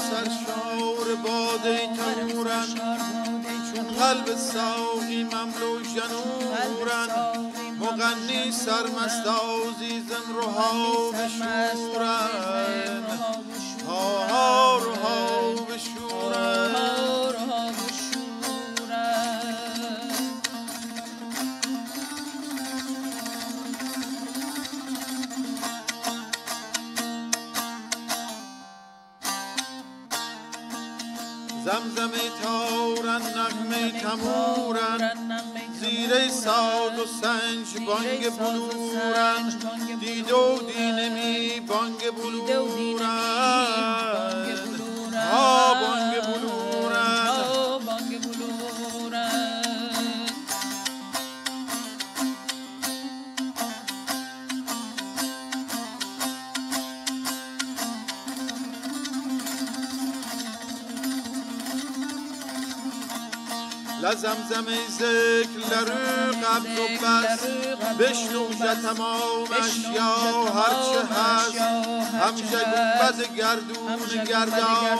سرشار باده تنورن چون قلب ساقی مملو جنورن مغنی سرمست آزیزن روها بشورن ها روها بشورن زمزمه تارن نغمه تمورن زیره ساز و سنج بانگ بلورن دیده و دینمی بانگ بلورن ها بانگ بلورن لزمزمه ذکر لرو قبض و بس بشنو تمامش یا هرچه هست همشه گنبد گردون گردان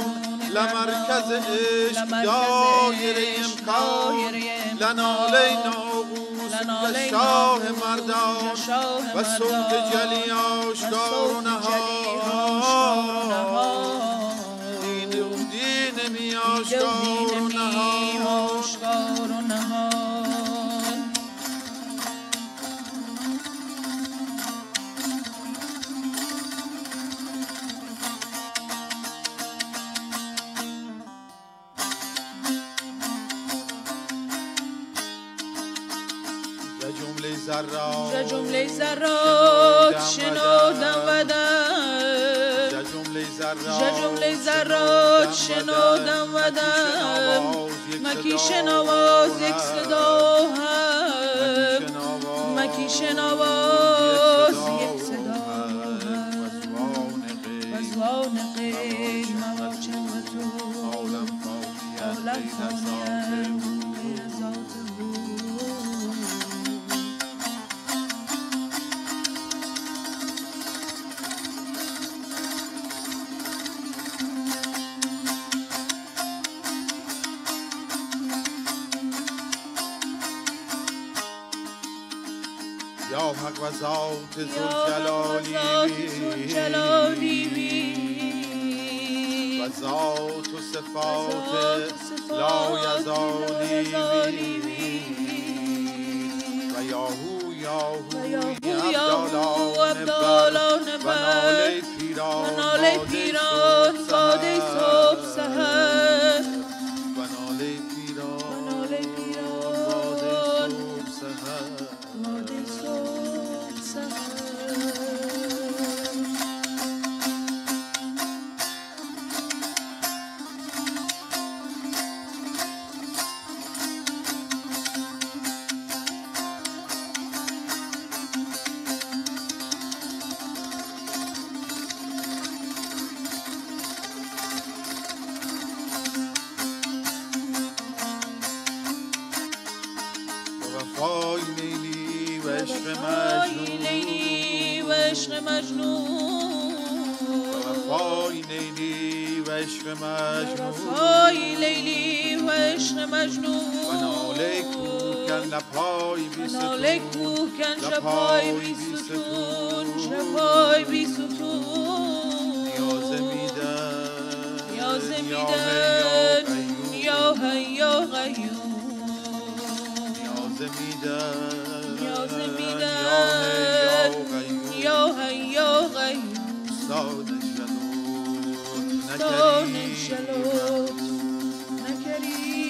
لمرکز عشق دایره امکان لناله ناقوس و شاه مردان و صوت جلی آشکار و نهان دین و دین می آشکار و نهان ز جمله ذرات شنودم ودم ز جمله ذرات شنودم ودم مکی شنواز یک صدا هم مکی شنواز یک صدا هم وزوان غیر مواجه و تو عالم فانیت یا حق و ذات ذوالجلالی و ذات و صفات لایزالی و یاهو عبدالان بر و ناله پیران باده صبح سحر و ناله پیران باده صبح سحر وفای لیلی و عشق مجنون وفای لیلی و عشق مجنون وفای لیلی و عشق مجنون و ناله کوهکن لبهای بی ستون شبهای بی ستون نیازه میدن یا حی یا قیوم نیازه میدن یا حی یا قیوم استاد جلوت نکریم